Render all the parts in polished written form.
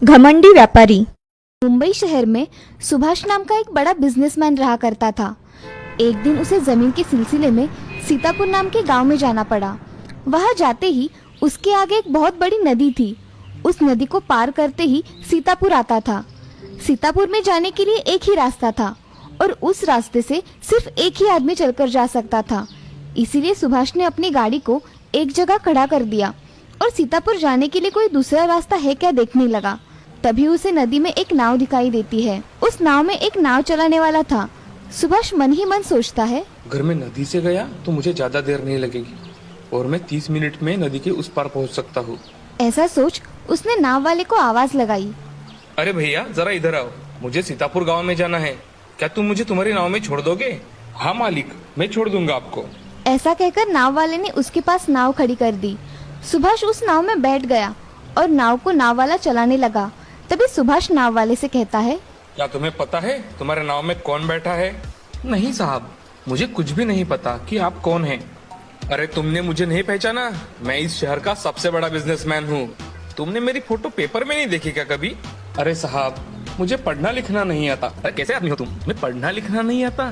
घमंडी व्यापारी। मुंबई शहर में सुभाष नाम का एक बड़ा बिजनेसमैन रहा करता था। एक दिन उसे जमीन के सिलसिले में सीतापुर नाम के गांव में जाना पड़ा। वहां जाते ही उसके आगे एक बहुत बड़ी नदी थी। उस नदी को पार करते ही सीतापुर आता था। सीतापुर में जाने के लिए एक ही रास्ता था और उस रास्ते से सिर्फ एक ही आदमी चलकर जा सकता था। इसीलिए सुभाष ने अपनी गाड़ी को एक जगह खड़ा कर दिया और सीतापुर जाने के लिए कोई दूसरा रास्ता है क्या देखने लगा। तभी उसे नदी में एक नाव दिखाई देती है। उस नाव में एक नाव चलाने वाला था। सुभाष मन ही मन सोचता है, अगर मैं नदी से गया तो मुझे ज्यादा देर नहीं लगेगी और मैं 30 मिनट में नदी के उस पार पहुंच सकता हूँ। ऐसा सोच उसने नाव वाले को आवाज लगाई। अरे भैया जरा इधर आओ, मुझे सीतापुर गांव में जाना है, क्या तुम मुझे तुम्हारी नाव में छोड़ दोगे? हाँ मालिक, मैं छोड़ दूंगा आपको। ऐसा कहकर नाव वाले ने उसके पास नाव खड़ी कर दी। सुभाष उस नाव में बैठ गया और नाव को नाव वाला चलाने लगा। तभी सुभाष नाव वाले से कहता है, क्या तुम्हें पता है तुम्हारे नाव में कौन बैठा है? नहीं साहब, मुझे कुछ भी नहीं पता कि आप कौन हैं। अरे तुमने मुझे नहीं पहचाना? मैं इस शहर का सबसे बड़ा बिजनेसमैन हूँ। तुमने मेरी फोटो पेपर में नहीं देखी क्या कभी? अरे साहब, मुझे पढ़ना लिखना नहीं आता। अरे कैसे आदमी हो तुम? तुम्हें पढ़ना लिखना नहीं आता?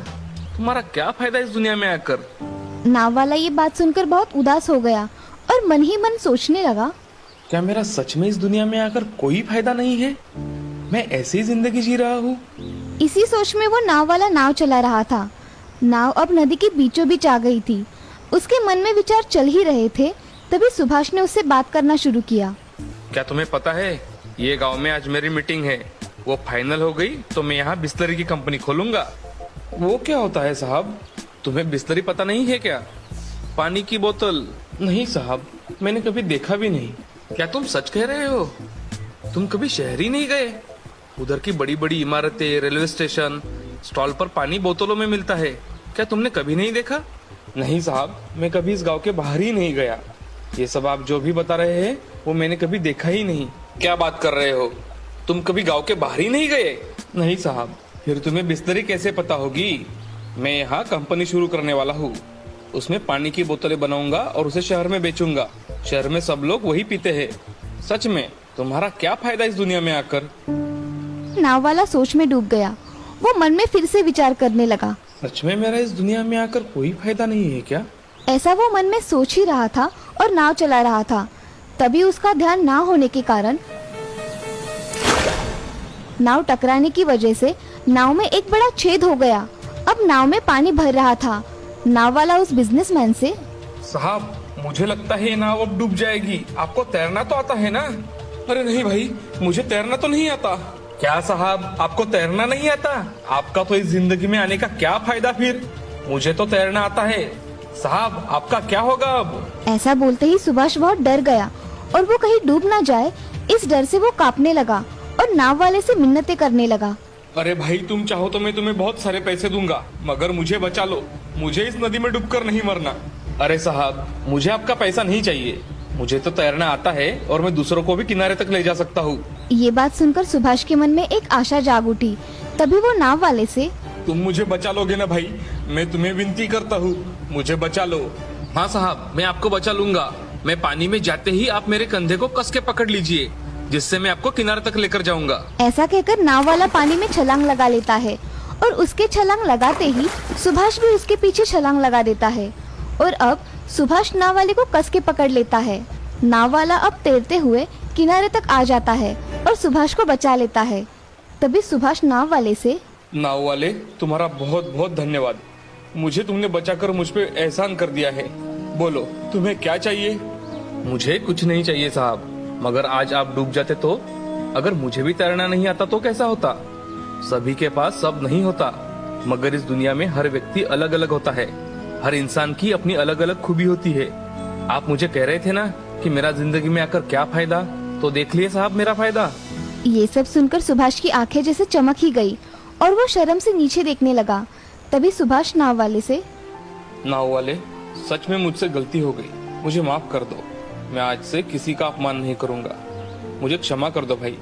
तुम्हारा क्या फायदा इस दुनिया में आकर? नाव वाला ये बात सुनकर बहुत उदास हो गया और मन ही मन सोचने लगा, क्या मेरा सच में इस दुनिया में आकर कोई फायदा नहीं है? मैं ऐसी जिंदगी जी रहा हूँ। इसी सोच में वो नाव वाला नाव चला रहा था। नाव अब नदी के बीचों बीच आ गई थी। उसके मन में विचार चल ही रहे थे। तभी सुभाष ने उससे बात करना शुरू किया। क्या तुम्हें पता है, ये गांव में आज मेरी मीटिंग है, वो फाइनल हो गई तो मैं यहाँ बिस्लरी की कंपनी खोलूंगा। वो क्या होता है साहब? तुम्हें बिस्लरी पता नहीं है क्या? पानी की बोतल? नहीं साहब, मैंने कभी देखा भी नहीं। क्या तुम सच कह रहे हो? तुम कभी शहर ही नहीं गए? उधर की बड़ी बड़ी इमारतें, रेलवे स्टेशन, स्टॉल पर पानी बोतलों में मिलता है, क्या तुमने कभी नहीं देखा? नहीं साहब, मैं कभी इस गांव के बाहर ही नहीं गया। ये सब आप जो भी बता रहे हैं वो मैंने कभी देखा ही नहीं। क्या बात कर रहे हो? तुम कभी गांव के बाहर ही नहीं गए? नहीं साहब, फिर तुम्हें बिस्लरी कैसे पता होगी? मैं यहाँ कंपनी शुरू करने वाला हूँ। उसमें पानी की बोतलें बनाऊंगा और उसे शहर में बेचूंगा। शहर में सब लोग वही पीते हैं। सच में तुम्हारा क्या फायदा इस दुनिया में आकर? नाव वाला सोच में डूब गया। वो मन में फिर से विचार करने लगा। सच में मेरा इस दुनिया में आकर कोई फायदा नहीं है क्या? ऐसा वो मन में सोच ही रहा था और नाव चला रहा था। तभी उसका ध्यान ना होने के कारण नाव टकराने की वजह से नाव में एक बड़ा छेद हो गया। अब नाव में पानी भर रहा था। नाव वाला उस बिजनेसमैन से, साहब, मुझे लगता है ये नाव अब डूब जाएगी। आपको तैरना तो आता है ना? अरे नहीं भाई, मुझे तैरना तो नहीं आता। क्या साहब, आपको तैरना नहीं आता? आपका तो इस जिंदगी में आने का क्या फायदा फिर? मुझे तो तैरना आता है। साहब, आपका क्या होगा अब? ऐसा बोलते ही सुभाष बहुत डर गया और वो कहीं डूब ना जाए इस डर से वो कांपने लगा और नाव वाले से मिन्नतें करने लगा। अरे भाई, तुम चाहो तो मैं तुम्हें बहुत सारे पैसे दूंगा, मगर मुझे बचा लो। मुझे इस नदी में डूबकर नहीं मरना। अरे साहब, मुझे आपका पैसा नहीं चाहिए। मुझे तो तैरना आता है और मैं दूसरों को भी किनारे तक ले जा सकता हूँ। ये बात सुनकर सुभाष के मन में एक आशा जाग उठी। तभी वो नाव वाले से, तुम मुझे बचा लोगे ना भाई? मैं तुम्हें विनती करता हूँ, मुझे बचा लो। हाँ साहब, मैं आपको बचा लूंगा। मैं पानी में जाते ही आप मेरे कंधे को कस के पकड़ लीजिए, जिससे मैं आपको किनारे तक लेकर जाऊंगा। ऐसा कहकर नाव वाला पानी में छलांग लगा लेता है और उसके छलांग लगाते ही सुभाष भी उसके पीछे छलांग लगा देता है और अब सुभाष नाव वाले को कस के पकड़ लेता है। नाव वाला अब तैरते हुए किनारे तक आ जाता है और सुभाष को बचा लेता है। तभी सुभाष नाव वाले से, नाव वाले, तुम्हारा बहुत बहुत धन्यवाद। मुझे तुमने बचाकर मुझ पे एहसान कर दिया है। बोलो, तुम्हें क्या चाहिए? मुझे कुछ नहीं चाहिए साहब, मगर आज आप डूब जाते तो? अगर मुझे भी तैरना नहीं आता तो कैसा होता? सभी के पास सब नहीं होता, मगर इस दुनिया में हर व्यक्ति अलग अलग होता है। हर इंसान की अपनी अलग अलग खूबी होती है। आप मुझे कह रहे थे ना कि मेरा जिंदगी में आकर क्या फायदा, तो देख लिए साहब मेरा फायदा। ये सब सुनकर सुभाष की आंखें जैसे चमक ही गई और वो शर्म से नीचे देखने लगा। तभी सुभाष नाव वाले से, नाव वाले, सच में मुझसे गलती हो गई, मुझे माफ कर दो। मैं आज से किसी का अपमान नहीं करूंगा, मुझे क्षमा कर दो भाई।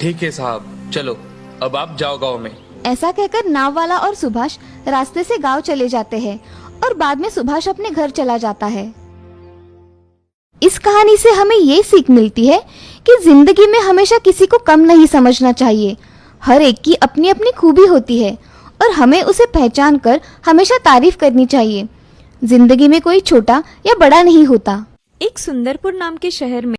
ठीक है साहब, चलो अब आप जाओ गाँव में। ऐसा कहकर नाव वाला और सुभाष रास्ते से गांव चले जाते हैं और बाद में सुभाष अपने घर चला जाता है। इस कहानी से हमें ये सीख मिलती है कि जिंदगी में हमेशा किसी को कम नहीं समझना चाहिए। हर एक की अपनी अपनी खूबी होती है और हमें उसे पहचान कर हमेशा तारीफ करनी चाहिए। जिंदगी में कोई छोटा या बड़ा नहीं होता। एक सुंदरपुर नाम के शहर में